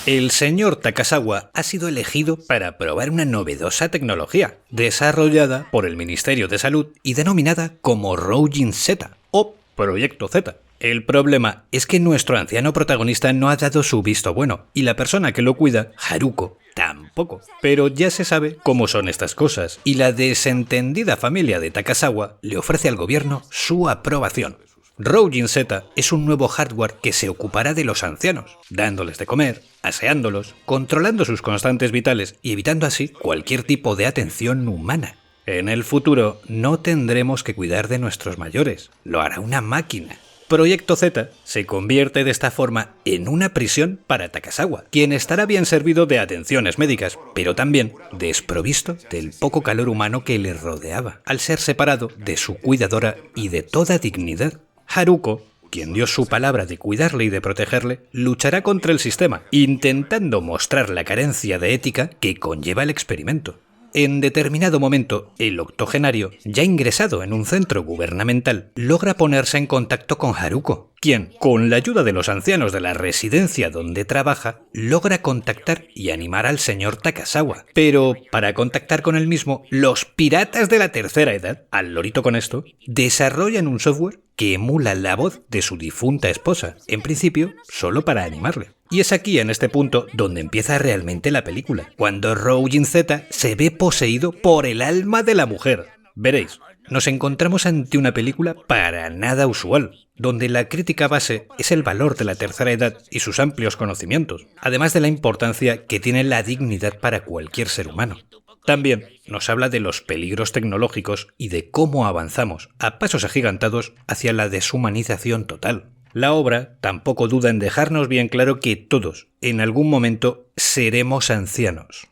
El señor Takasawa ha sido elegido para probar una novedosa tecnología, desarrollada por el Ministerio de Salud y denominada como Roujin Z, o Proyecto Z. El problema es que nuestro anciano protagonista no ha dado su visto bueno, y la persona que lo cuida, Haruko, tampoco. Pero ya se sabe cómo son estas cosas, y la desentendida familia de Takasawa le ofrece al gobierno su aprobación. Roujin Z es un nuevo hardware que se ocupará de los ancianos, dándoles de comer, aseándolos, controlando sus constantes vitales y evitando así cualquier tipo de atención humana. En el futuro no tendremos que cuidar de nuestros mayores, lo hará una máquina. Proyecto Z se convierte de esta forma en una prisión para Takasawa, quien estará bien servido de atenciones médicas, pero también desprovisto del poco calor humano que le rodeaba, al ser separado de su cuidadora y de toda dignidad. Haruko, quien dio su palabra de cuidarle y de protegerle, luchará contra el sistema, intentando mostrar la carencia de ética que conlleva el experimento. En determinado momento, el octogenario, ya ingresado en un centro gubernamental, logra ponerse en contacto con Haruko, quien, con la ayuda de los ancianos de la residencia donde trabaja, logra contactar y animar al señor Takasawa. Pero, para contactar con él mismo, los piratas de la tercera edad, al lorito con esto, desarrollan un software que emula la voz de su difunta esposa, en principio, solo para animarle. Y es aquí, en este punto, donde empieza realmente la película, cuando Roujin Z se ve poseído por el alma de la mujer. Veréis, nos encontramos ante una película para nada usual, donde la crítica base es el valor de la tercera edad y sus amplios conocimientos, además de la importancia que tiene la dignidad para cualquier ser humano. También nos habla de los peligros tecnológicos y de cómo avanzamos a pasos agigantados hacia la deshumanización total. La obra tampoco duda en dejarnos bien claro que todos, en algún momento, seremos ancianos.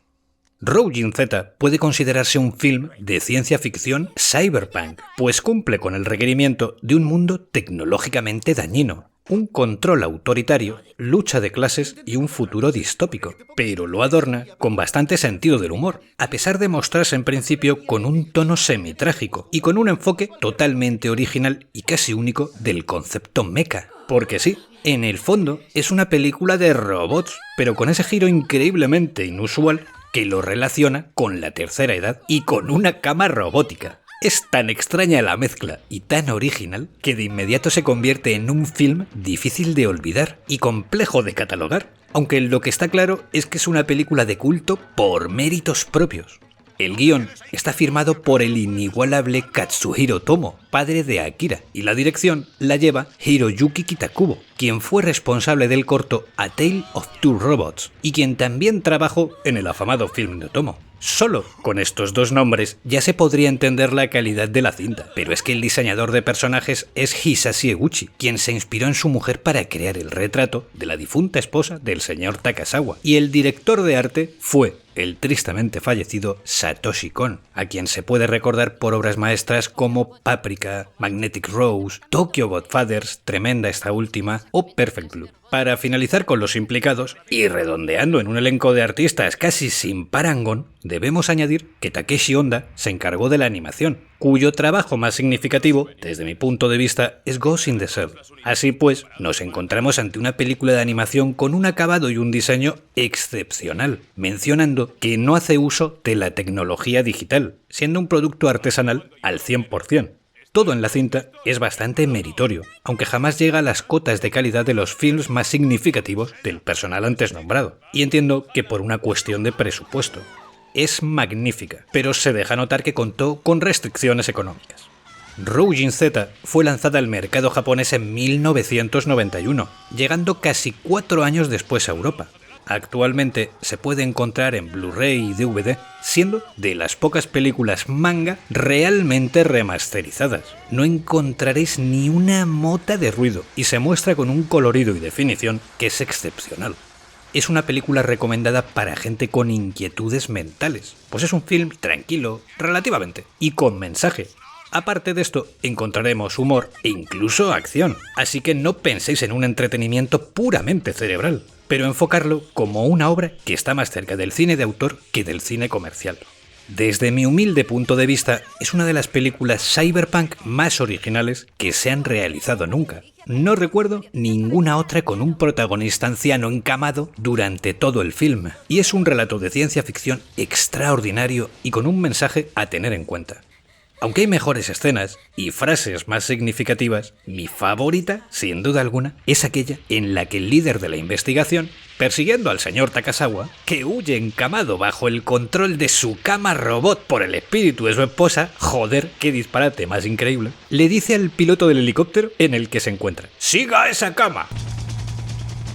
Roujin Z puede considerarse un film de ciencia ficción cyberpunk, pues cumple con el requerimiento de un mundo tecnológicamente dañino, un control autoritario, lucha de clases y un futuro distópico, pero lo adorna con bastante sentido del humor, a pesar de mostrarse en principio con un tono semitrágico y con un enfoque totalmente original y casi único del concepto mecha. Porque sí, en el fondo es una película de robots, pero con ese giro increíblemente inusual que lo relaciona con la tercera edad y con una cama robótica. Es tan extraña la mezcla y tan original que de inmediato se convierte en un film difícil de olvidar y complejo de catalogar, aunque lo que está claro es que es una película de culto por méritos propios. El guión está firmado por el inigualable Katsuhiro Tomo, padre de Akira, y la dirección la lleva Hiroyuki Kitakubo, quien fue responsable del corto A Tale of Two Robots y quien también trabajó en el afamado film de Otomo. Solo con estos dos nombres ya se podría entender la calidad de la cinta, pero es que el diseñador de personajes es Hisashi Eguchi, quien se inspiró en su mujer para crear el retrato de la difunta esposa del señor Takasawa, y el director de arte fue el tristemente fallecido Satoshi Kon, a quien se puede recordar por obras maestras como Paprika, Magnetic Rose, Tokyo Godfathers, tremenda esta última, o Perfect Blue. Para finalizar con los implicados, y redondeando en un elenco de artistas casi sin parangón, debemos añadir que Takeshi Honda se encargó de la animación, cuyo trabajo más significativo, desde mi punto de vista, es Ghost in the Shell. Así pues, nos encontramos ante una película de animación con un acabado y un diseño excepcional, mencionando que no hace uso de la tecnología digital, siendo un producto artesanal al 100%. Todo en la cinta es bastante meritorio, aunque jamás llega a las cotas de calidad de los films más significativos del personal antes nombrado, y entiendo que por una cuestión de presupuesto. Es magnífica, pero se deja notar que contó con restricciones económicas. Roujin Z fue lanzada al mercado japonés en 1991, llegando casi 4 años después a Europa. Actualmente se puede encontrar en Blu-ray y DVD, siendo de las pocas películas manga realmente remasterizadas. No encontraréis ni una mota de ruido y se muestra con un colorido y definición que es excepcional. Es una película recomendada para gente con inquietudes mentales, pues es un film tranquilo, relativamente, y con mensaje. Aparte de esto, encontraremos humor e incluso acción, así que no penséis en un entretenimiento puramente cerebral, pero enfocarlo como una obra que está más cerca del cine de autor que del cine comercial. Desde mi humilde punto de vista, es una de las películas cyberpunk más originales que se han realizado nunca. No recuerdo ninguna otra con un protagonista anciano encamado durante todo el film, y es un relato de ciencia ficción extraordinario y con un mensaje a tener en cuenta. Aunque hay mejores escenas y frases más significativas, mi favorita, sin duda alguna, es aquella en la que el líder de la investigación, persiguiendo al señor Takasawa, que huye encamado bajo el control de su cama robot por el espíritu de su esposa, joder, qué disparate más increíble, le dice al piloto del helicóptero en el que se encuentra: ¡siga esa cama!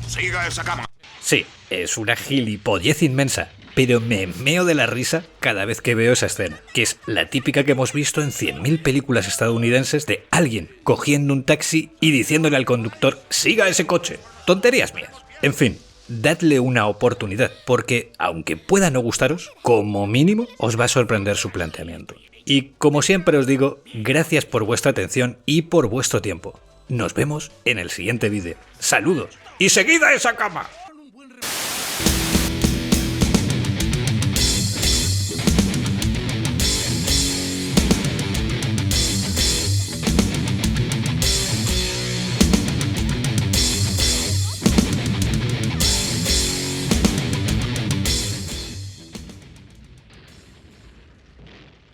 ¡Siga esa cama! Sí, es una gilipollez inmensa, pero me meo de la risa cada vez que veo esa escena, que es la típica que hemos visto en 100.000 películas estadounidenses de alguien cogiendo un taxi y diciéndole al conductor: ¡siga ese coche! Tonterías mías. En fin, dadle una oportunidad, porque aunque pueda no gustaros, como mínimo os va a sorprender su planteamiento. Y como siempre os digo, gracias por vuestra atención y por vuestro tiempo. Nos vemos en el siguiente vídeo. ¡Saludos! ¡Y seguid a esa cama!